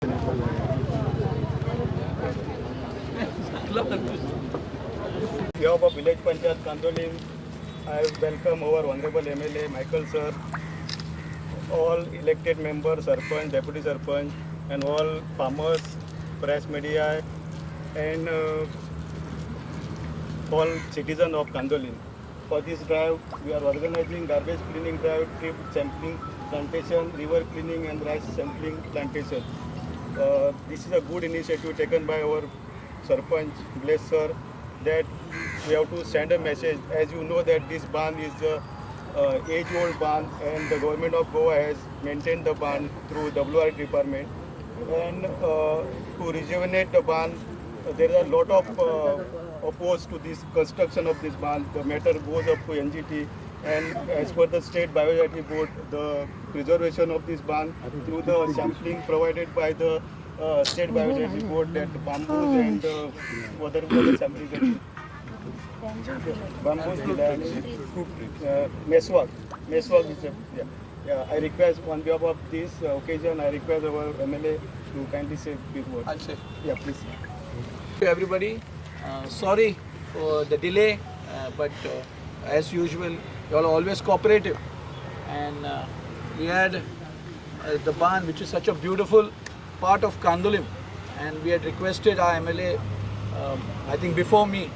behalf of Village Panchayat Kandolim, I welcome our Honorable MLA Michael sir, all elected members, Sarpanch, Deputy Sarpanch, and all farmers, press media, and all citizens of Kandolim. For this drive, we are organizing garbage cleaning drive, tree sampling plantation, river cleaning, and rice sampling plantation. This is a good initiative taken by our Sarpanch, bless sir, that we have to send a message. As you know that this ban is a age-old ban, and the government of Goa has maintained the ban through WR department. And to rejuvenate the ban, there are a lot of opposed to this construction of this ban. The matter goes up to NGT, and as per the State Biodiversity Board, the preservation of this ban through the sampling provided by the State Biodiversity Board, that bamboos and other sampling, bamboos, meswak is a, yeah. I request on behalf of this occasion, I request our MLA to kindly say these words. I'll say. Yeah, please. To everybody, sorry for the delay, but as usual, you all are always cooperative. And we had the barn, which is such a beautiful part of Kandolim, and we had requested our MLA, I think before me,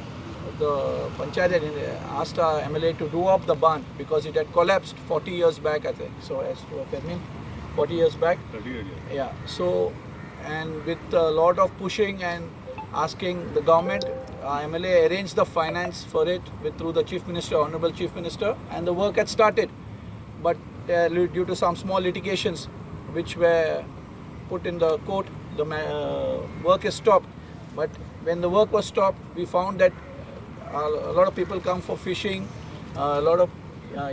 the Panchayat had asked our MLA to do up the barn because it had collapsed 40 years back, I think. So as to Fermin, 40 years back. 30 years. Yeah. So, and with a lot of pushing and asking the government, MLA arranged the finance for it through the Chief Minister, Honorable Chief Minister, and the work had started. But due to some small litigations which were put in the court, the work is stopped. But when the work was stopped, we found that a lot of people come for fishing, a lot of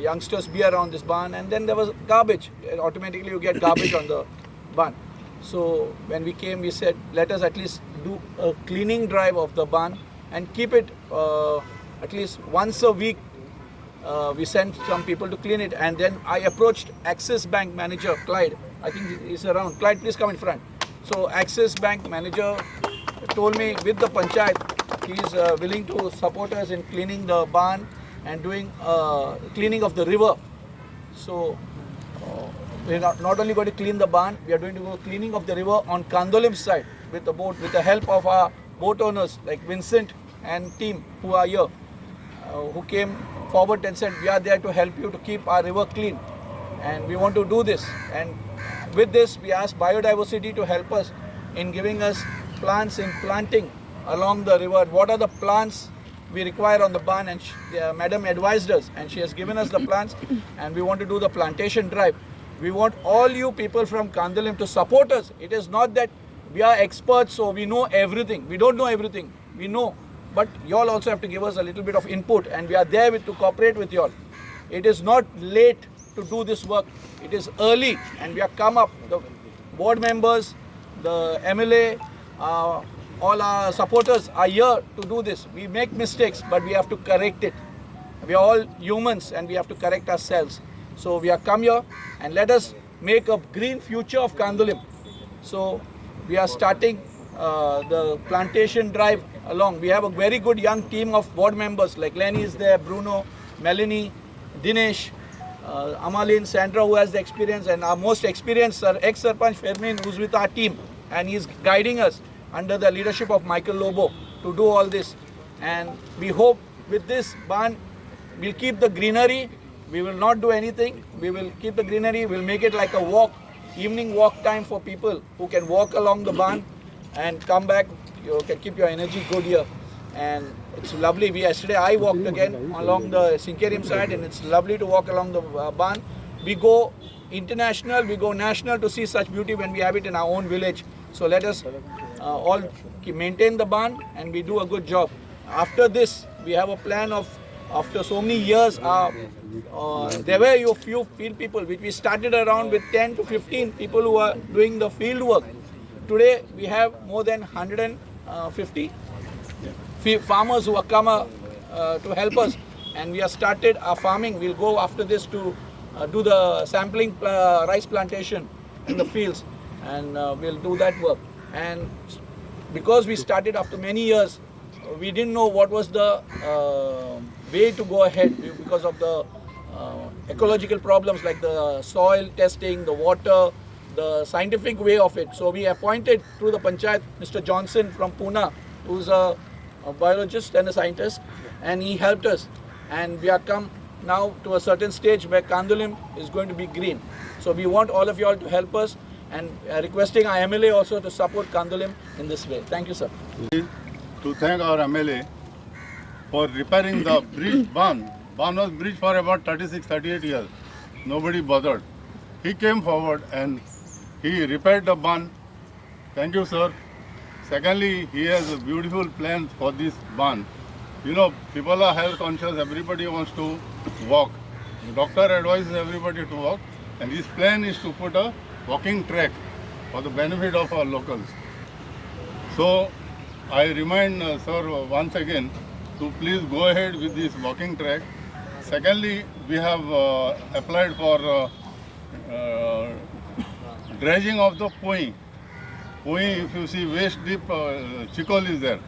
youngsters be around this barn, and then there was garbage. Automatically you get garbage on the barn. So when we came, we said, let us at least do a cleaning drive of the barn and keep it at least once a week. We sent some people to clean it, and then I approached Axis Bank manager Clyde. I think he's around. Clyde, please come in front. So Axis Bank manager told me with the Panchayat, he's willing to support us in cleaning the barn and doing cleaning of the river. So we're not only going to clean the barn, we are going to go cleaning of the river on Kandolim side with the boat, with the help of our boat owners like Vincent and team who are here, who came forward and said, we are there to help you to keep our river clean, and we want to do this. And with this, we asked biodiversity to help us in giving us plants in planting along the river. What are the plants we require on the barn? And madam advised us, and she has given us the plants, and we want to do the plantation drive. We want all you people from Kandolim to support us. It is not that we are experts, so we know everything. We don't know everything. We know. But you all also have to give us a little bit of input, and we are there to cooperate with you all. It is not late to do this work. It is early, and we have come up. The board members, the MLA, all our supporters are here to do this. We make mistakes, but we have to correct it. We are all humans, and we have to correct ourselves. So we have come here, and let us make a green future of Kandolim. So we are starting the plantation drive along. We have a very good young team of board members, like Lenny is there, Bruno, Melanie, Dinesh, Amalin, Sandra, who has the experience, and our most experienced ex-Sarpanch Fermin, who's with our team, and he's guiding us under the leadership of Michael Lobo to do all this. And we hope with this barn, we'll keep the greenery. We will not do anything. We will keep the greenery. We'll make it like a walk, evening walk time for people who can walk along the barn and come back. You can keep your energy good here. And it's lovely. Yesterday I walked again along the Sinkerium side, and it's lovely to walk along the barn. We go international, we go national to see such beauty when we have it in our own village. So let us all maintain the barn, and we do a good job. After this, we have a plan of, after so many years, there were a few field people which we started around with 10 to 15 people who are doing the field work. Today we have more than 150 farmers who have come to help us, and we have started our farming. We'll go after this to do the sampling rice plantation in the fields. and we'll do that work. And because we started after many years, we didn't know what was the way to go ahead because of the ecological problems like the soil testing, the water, the scientific way of it. So we appointed through the Panchayat Mr. Johnson from Pune, who's a biologist and a scientist, and he helped us. And we are come now to a certain stage where Kandolim is going to be green. So we want all of you all to help us, and requesting our MLA also to support Kandolim in this way. Thank you, sir. To thank our MLA for repairing the bridge Ban. Ban was bridge for about 38 years. Nobody bothered. He came forward and he repaired the Ban. Thank you, sir. Secondly, he has a beautiful plan for this Ban. You know, people are health conscious, everybody wants to walk. The doctor advises everybody to walk, and his plan is to put a walking track for the benefit of our locals. So, I remind sir once again to please go ahead with this walking track. Secondly, we have applied for dredging of the Poi. Poi, if you see waist deep, Chikol is there.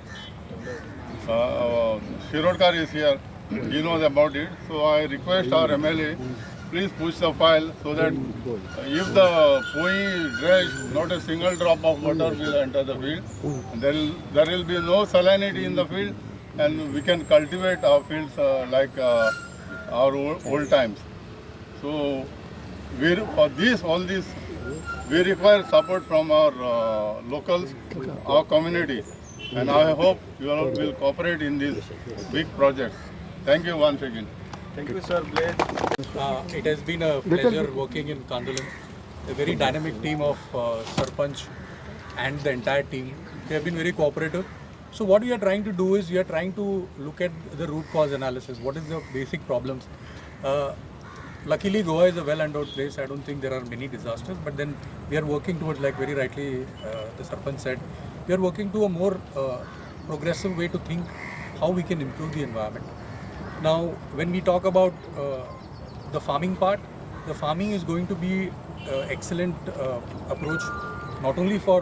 Shirodkar is here, he knows about it. So I request our MLA, please push the file so that if the Poi is dredged, not a single drop of water will enter the field. There will be no salinity in the field, and we can cultivate our fields like our old times. So for all this, we require support from our locals, our community. And I hope you all will cooperate in these big projects. Thank you once again. Thank you, sir. Blaze. It has been a pleasure working in Kandolim. A very dynamic team of Sarpanch and the entire team. They have been very cooperative. So what we are trying to do is we are trying to look at the root cause analysis. What is the basic problems? Luckily, Goa is a well-endowed place. I don't think there are many disasters. But then we are working towards, like very rightly the Sarpanch said, we are working to a more progressive way to think how we can improve the environment. Now, when we talk about the farming part, the farming is going to be excellent approach, not only for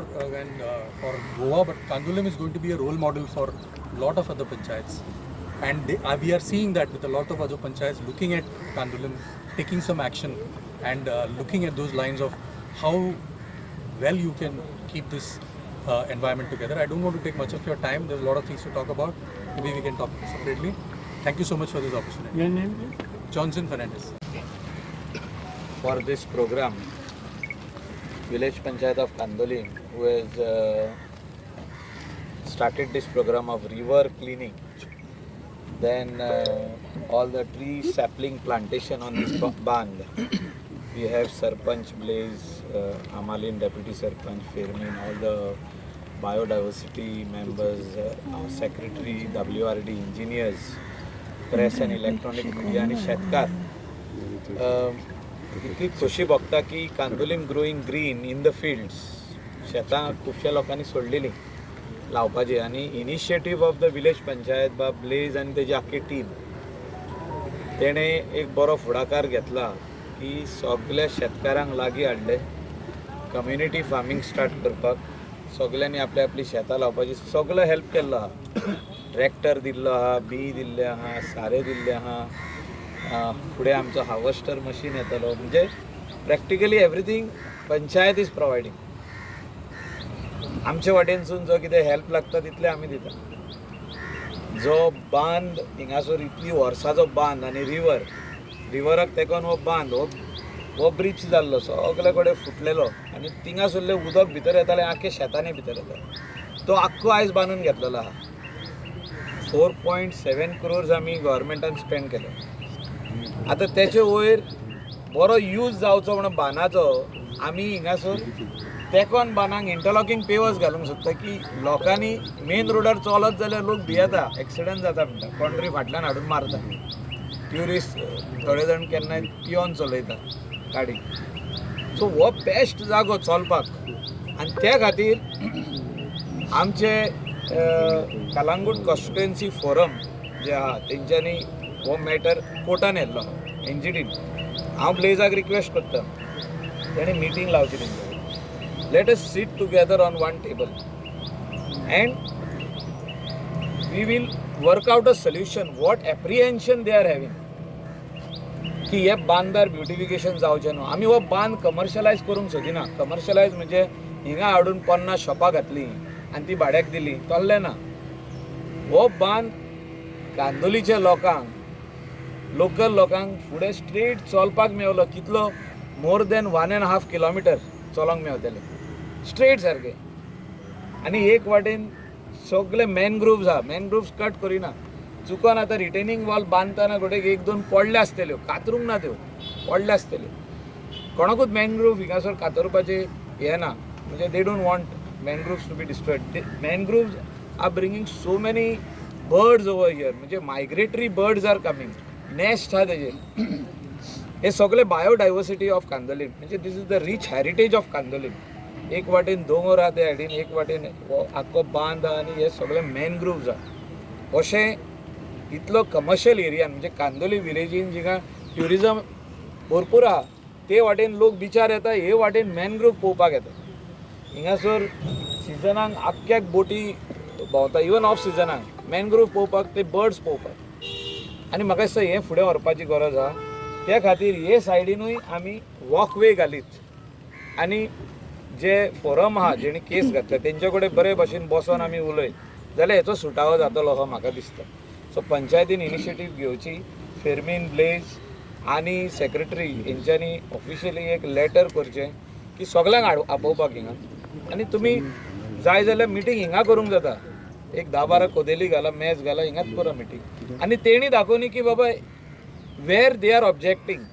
Goa, but Kandolim is going to be a role model for a lot of other panchayats. And we are seeing that with a lot of other panchayats looking at Kandolim, taking some action and looking at those lines of how well you can keep this environment together. I don't want to take much of your time. There's a lot of things to talk about. Maybe we can talk separately. Thank you so much for this opportunity. Your name? Johnson Fernandez. For this program, Village Panchayat of Kandolim, who has started this program of river cleaning, then all the tree sapling plantation on this band. We have Sarpanch Blaze, Amalin Deputy Sarpanch, Fairmin, all the biodiversity members, our secretary, WRD engineers, press and electronic media आणि शेतकार. इतकी खुशी बघता की Candolim growing green in the fields शेतां खुबश्या लोकांनी सोडलेली लावपाची आणि initiative of the village panchayat बा ब्लेज आणि तेजी आख्खी टीम तेणे एक बरो फुडाकार घेतला की सगळ्या शेतकारांक लागीं हाडले कम्युनिटी फार्मिंग स्टार्ट करपाक सगळ्यांनी आपली आपली शेतां लावपाची सगळो हेल्प केल्लो आहा ट्रॅक्टर दिल्लो आहा बी दिल्ले आहा सारे दिल्ले आहा फुडें आमचो हार्वेस्टर मशीन येतलो म्हणजे प्रॅक्टिकली एवरीथींग पंचायत इज प्रोवायडींग आमचे वाटेनसून जो कितें हेल्प लागता तितलें आमी दिता जो बांद हिंगासर इतली वर्साचो बांद आनी रिवराक तेकोन हो बांद हो ब्रीज जाल्लो सगळे कडेन फुटलेलो आनी थिंगासरलें उदक भितर येतालें आख्खे शेतांनी भितर येतालें तो आख्खो आयज बांदून घेतलेलो आहा 4.7 crores आमी गव्हर्मेंटान स्पेंड केले आतां तेचे वयर बरो यूज जावचो म्हणून बांदाचो आमी हिंगासर तेकोन बांदाक इंटरलॉकिंग पेवर्स घालूंक सोदता की लोकांनी मेन रोडार चलत जाल्यार लोक भियेता एक्सिडंट जाता म्हणटा कोण तरी फाटल्यान हाडून मारता ट्युरिस्ट थोडे जाण केन्नाय पियोन चलयता गाडी सो हो बेस्ट जागो चलपाक आनी त्या खातीर आमचे कलांगूट कॉन्स्टिट्युएन्सी फोरम जे आहा तेंच्यांनी हो मॅटर कोर्टान येयल्लो एनजीटीन हांव ब्लेजाक रिक्वेस्ट करता तेणें मिटींग लावची तेंच्या let us sit together on one table and we will work out a solution. What apprehension they are having की हे बांदार ब्युटिफिकेशन जावचें न्हू. आमी हो बांद कमर्शलायज करूंक सोदिना. कमर्शलायज म्हणजे हिंगा हाडून 50 शॉपां घातली आनी ती भाड्याक दिली, तल्लें ना. हो बांद कांदोलीच्या लोकांक, लोकल लोकांक फुडें स्ट्रेट चलपाक मेवलो. कितलो? मोर देन 1.5 किलोमिटर चलोंक मेवतलें स्ट्रेट सारकें. आनी एक वाटेन सगळे मॅनग्रोव्ज आहा, मॅनग्रोव्ज कट करिना. चुकोन आतां रिटेनिंग वॉल बांदतना घोडेक 1-2 पडले आसतल्यो, कातरूंक ना त्यो, पडले आसतल्यो. कोणाकूच मॅनग्रोव हिंगासर कातरपाचें हें ना. म्हणजे they don't want mangroves to be destroyed. Mangroves are bringing so many birds over here. म्हणजे migratory birds are coming, nest आहा तेजे. हे सगळे बायोडायवर्सिटी ऑफ कांदोलीम. म्हणजे this is the rich heritage of Candolim. एक वाटेन दोंगर आहा ते सायडीन, एक वाटेन आख्खो बांद आहा आनी हे सगळे मॅनग्रोव्ज आहा. अशें इतलो कमर्शियल एरियान म्हणजे कांदोली विलेजीन जिंगा ट्युरिजम भरपूर आहा ते वाटेन लोक बिचार येता, हे वाटेन मॅनग्रोव पळोवपाक येता. हिंगासर सिजनाक आख्ख्याक बोटी भोंवता, इवन ऑफ सिजनाक मॅनग्रोव पळोवपाक, ते बर्ड्स पळोवपाक. आनी म्हाका दिसता हें फुडें व्हरपाची गरज आहा. त्या खातीर हे सायडीनूय आमी वॉकवे घालीत आनी जे फोरम आहा जेणी केस घातल्या तेंचे कडेन बरे भशेन बसोन आमी उलयत जाल्यार हेचो सुटावो जातलो असो म्हाका दिसता. सो पंचायतीन इनिशिएटीव घेवची. फेर्मीन, ब्लेज आनी सेक्रेटरी हेंच्यांनी ऑफिशियली एक लेटर करचें की सगळ्यांक आपोवपाक हिंगा. आनी तुमी जाय जाल्यार मिटींग हिंगा करूंक जाता. एक 10-12 कोदेली घाला, मेज घाला, हिंगाच करा मिटींग. आनी तेणी दाखोवनी की बाबा वेर दे आर ऑब्जेक्टींग.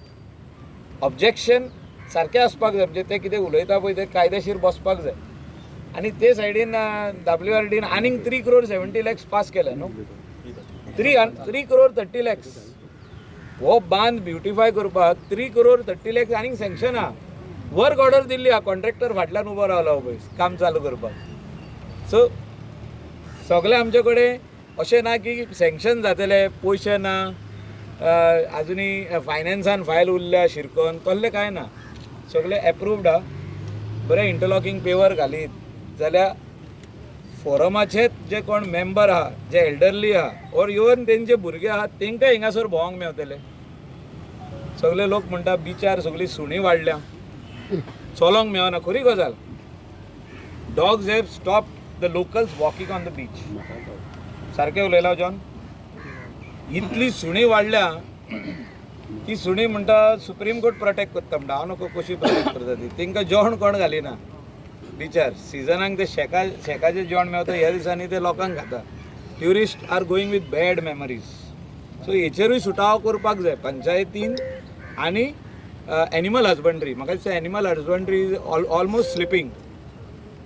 ऑब्जेक्शन सारकें आसपाक जाय. म्हणजे ते कितें उलयता पळय ते कायदेशीर बसपाक जाय. आनी ते सायडीन WRDन आनीक 3 crore 70 lakhs पास केल्या न्हू. 3 crore 30 lakhs हो बांद ब्युटिफाय करपाक 3 crore 30 lakhs आनीक सँक्शन आहा. वर्क ऑर्डर दिल्ली आहा, कॉन्ट्रॅक्टर फाटल्यान उबो रावला पळय काम चालू करपाक. सो सगळे आमचे कडेन अशें ना की सँक्शन जातले, पयशे ना, आजुनी फायनान्सान फायल उरल्या शिरकोन, तसलें कांय ना. सगळे एप्रूव्ड आहा. बरें इंटरलॉकिंग पेवर घालीत जाल्यार फोरमाचेच जे कोण मेंबर आहा, जे एल्डरली आहा ओर इवन तेंचे भुरगे आहात तेंकां हिंगासर भोवंक मेवतले. सगळे लोक म्हणटा बिचार सगळीं सुणी वाडल्या, चलोंक मेळना. खरी गजाल. Dogs have stopped the locals walking on the beach. सारकें उलयला जॉन. इतली सुणी वाडल्या ती सुणी म्हणटा सुप्रीम कोर्ट प्रोटेक्ट करता म्हणटा. हांव नको कशी प्रोटेक्ट करता ती. तेंकां जेवण कोण घालिना बिचार. सिजनाक ते शेकाचें जेवण मेवता, ह्या दिसांनी ते लोकांक खाता. Tourist are going with bad memories. So हेचेरूय सुटावो करपाक जाय पंचायतीन. आनी एनिमल हजबंड्री, म्हाका दिसता animal husbandry is almost sleeping.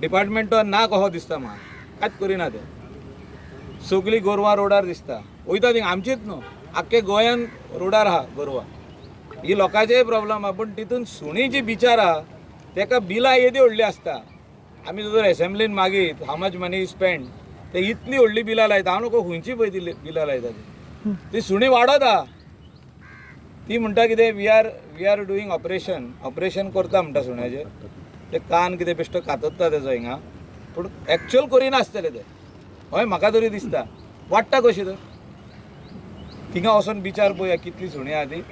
डिपार्टमेंटान ना कहो दिसता म्हाका, कांयच करिना ते. सगळीं गोरवां रोडार दिसता, वयता थिंग. आमचीच न्हू, आख्खे गोंयान रोडार आहा गोरवां. ही लोकांचेय प्रॉब्लम आहा. पूण तितून सुणी जी बिचार आहा तेका बिलां येदी व्हडली आसता. आमी जर एसेंब्लीन मागीत हाव मच मनी स्पेंड, ते इतली व्हडली बिलां लायता. हांव नको खंयची पळय ती बिलां लायता ती सुणी वाडत आहा. ती म्हणटा कितें वी आर डुईंग ऑपरेशन करता म्हणटा सुण्याचें. ते कान कितें बेश्टो कातरता तेजो हिंगा, पूण एक्चुअल करिना आसतले ते. हय म्हाका तरी दिसता. वाडटा कशी तर थिंगा वचोन बिचार पळोवया कितली सुणी आहा ती.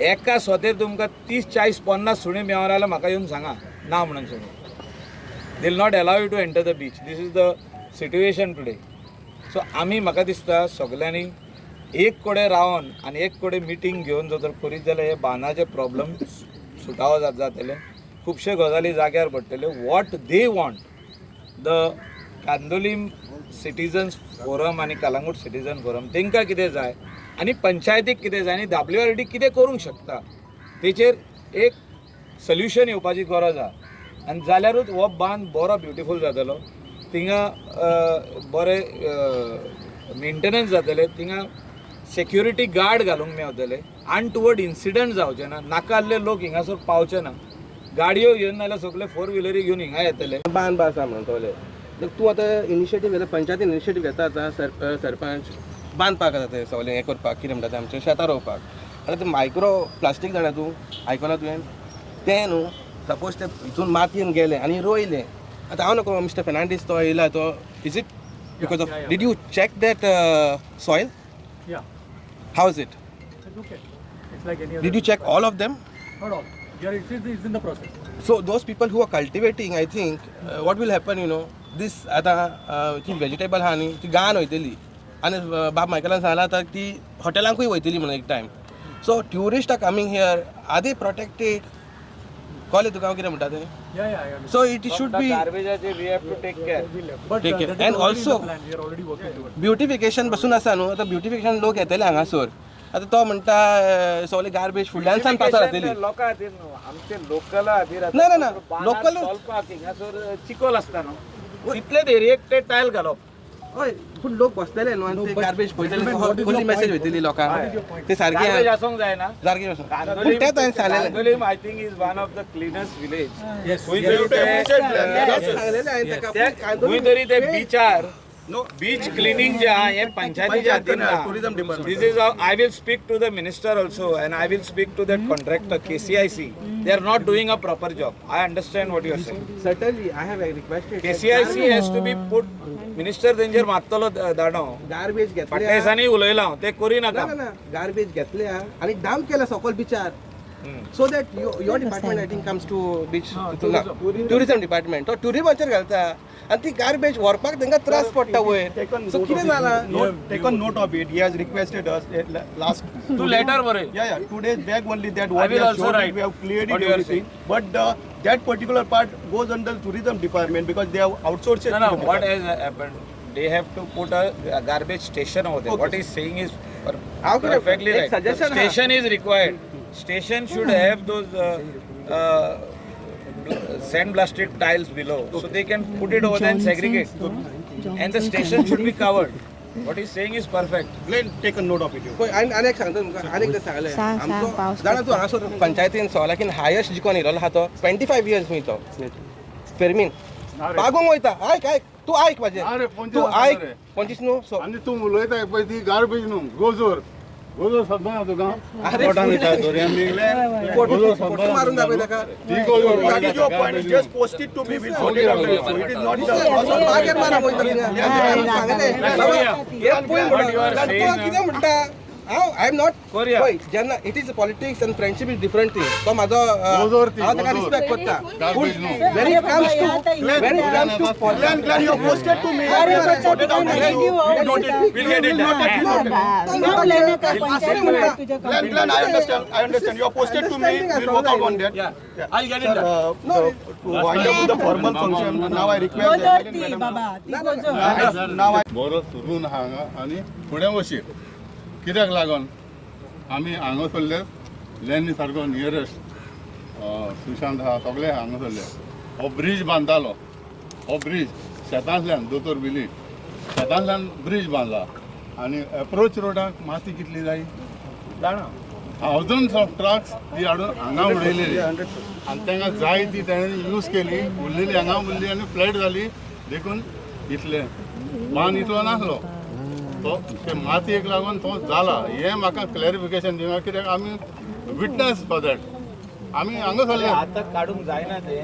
एका सोतेर तुमकां 30, 40, 50 सुणी मेळना जाल्यार म्हाका येवन सांगा ना म्हणून सुणी. They will not allow you to enter the beach. This is the situation today. So आमी म्हाका दिसता सगल्यांनी एक कडेन रावन आनी एक कडेन मिटींग घेवन जर करीत जाल्यार हे बांदाचे प्रॉब्लम सुटावो जातले. खुबशे गजाली जाग्यार पडटल्यो. What they want the Candolim citizens forum आनी कलंगूट सिटिजन फोरम तेंकां कितें जाय आनी पंचायतीक कितें जाय आनी WRD कितें करूंक शकता तेचेर एक सोल्युशन येवपाची गरज आहा. आनी जाल्यारूच हो बांद बरो ब्युटिफूल जातलो. थिंगा बरे मेंटेनन्स जातले. थिंगा सेक्युरिटी गार्ड घालूंक मेवतले. अनटुवर्ड इन्सिडंट जावचे ना. नाका आसले लोक हिंगासर पावचे ना. गाडयो घेवन नाल्यार सगळे 4 व्हिलरी घेवन हिंगा येतले. बांद आसा म्हणटले. तूं आतां इनिशिएटीव घेता, पंचायतीन इनिशिएटीव घेता आतां सरपंच बांद पाक आतां ते सगळें हें करपाक कितें म्हणटा तें आमचें शेतां रोवपाक. आतां तें मायक्रो प्लास्टीक जाणा तूं आयकलां तुवें तें न्हू सपोज ते हितून मातयेन गेले आनी रोयले आतां हांव नको मिस्टर फेर्नांडीस तो येयला तो is it because of did you check that soil Yeah, how is it it's okay. It's like any other. Did you check all of them Not all. Yeah, it's in the process. So those people who are cultivating, I think, what will happen, you know, this आता ती vegetable आहा न्ही ती गान वयतली आनी बाब मायकलान सांगला आतां ती हॉटेलांकूय वयतली म्हणून एक time so tourist are coming here are they protected कॉले तुका हांव कितें म्हणटा तें Yeah, I understand. So it should be गार्बेजाचे we have to take care. But Take it. that is And already in the also- plan. We are already working towards. Beautification बसून आसा न्हू आतां ब्युटिफिकेशन लोक येतले हांगासर आतां तो म्हणटा सगळे गार्बेज फुडल्यानसान पासर जातली लोकां खातीर न्हू आमचे लोकला खातीर ना, ना, ना. Local- चलपाक हिंगासर चिकोल आसता न्हू तितलेच एरियेक ते टायल घालप. हय पूण लोक बसलेले न्हू आनी ते गार्बेज पळयतले कसली मेसेज वयतली लोकांक ते सारकें गार्बेज आसूंक जायना. सारकें वचून पूण तेंच हांवें सांगलेलें Candolim I think is one of the cleanest village. Yes. खंय तरी ते सांगलेलें हांवें ताका खंय तरी ते बिचार बीच क्लिनिंग जे आहा हे पंचायतीच्या हातीन ना. Tourism department This is how I will speak to the minister also and I will speak to that contractor KCIC. They are not doing a proper job. I understand what you are saying. Certainly, I have requested. KCIC has to be put. Minister तेंचेर मारतलो दाडो. Garbage घेतल्या फाटल्या उलयला हांव ते करी ना नाका. ना ना गार्बेज घेतल्या आणि डाम्प केला सकल बिचार so that your department I think comes to beach tourism department तो टुरिझमाचेर घालता आणि ती गार्बेज व्हरपाक तांकां त्रास पडटा वयर सो कितें जालां Taken note of it. He has requested us last. तू लेटर बरय. Yeah, 2 days back only that I what we will have also showed it, write we have cleared what it you are everything. But that particular part goes under tourism department because they have outsourced it. No, to the what department. has happened? They have to put a garbage station over there. What he's saying is How can I- perfectly एक right. suggestion Station is required. Station should have those sand-blasted tiles below, so they can put it over there and segregate. And the station should be covered. What he's saying is perfect. Glenn, take a note of it. पळय आनी एक सांगता तुमकां आनी एकदां सांगलें सांग, आमचो पावस जाणा तूं हांगासर पंचायतीन सगळ्याकीन हायस्ट जिकोन येयलो आहा तो 25 years खंय तो फेर्मीन पागोंग वयता आयक तूं आयक अरे, म्हाजें 25 तूं वर्सां आयक रे. 25 न्हू सो आनी तूं उलयता पळय ती गार्बेज न्हू गोजोर सद्दां ना तुका अरे, पोटान वयता दर्यान निघले गोजोर फोटो सद्दां मारून दाखय ताका ती गोजोर That is your point. Just post it to me. We'll sort it out. So it is not the. मागेर मारा वयता थिंगा सांगलें एक पळय म्हणून तूं कितें म्हणटा हांव आय एम नॉट Korea. पळय जेन्ना इट इज पॉलिटिक्स आनी फ्रेंडशीप इज डिफरंट थिंग तो म्हाजो गोजोर ती, हांव ताका गोजोर. रिस्पेक्ट करता गार्बेज न्हू when it comes to Glenn, you have posted to me. अरे, We'll sort it out. अरे, We'll note it. We'll get it done. Glenn, I understand. You have posted to me. We'll work out on that. Yeah. I'll get it done. To wind up with the formal function, now I request the now I बरो सुरून हांगा आनी फुडें वशीत कित्याक लागून आमी हांगा सरले लॅनी सारको नियरस्ट सुशांत आहा सगळे हांगा सरले हो ब्रीज बांदतालो हो ब्रीज शेतांतल्यान दोतोर बिली शेतांतल्यान ब्रीज बांदला आनी एप्रोच रोडाक माती कितली जाय जाणा. थावजंड्स ऑफ ट्रक्स ती हाडून हांगा उडयलेली आनी तांकां जाय ती तेणें यूज केली उरलेली हांगा उरली आनी फ्लॅट जाली देखून इतले बांद इतलो नासलो तो ते मातयेक लागून तो जाला हें म्हाका क्लॅरिफिकेशन दिवं कित्याक आमी विटनस फॉर दॅट आमी हांगा सरले आता काढूंक जायना ते.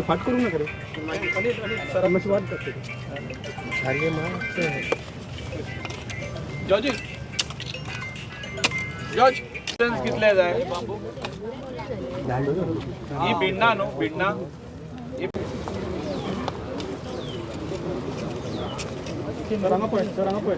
फाट करू नका रे. जॉर्ज कितले जाय ही बिडना न्हू बिडना सर हांगा पळय.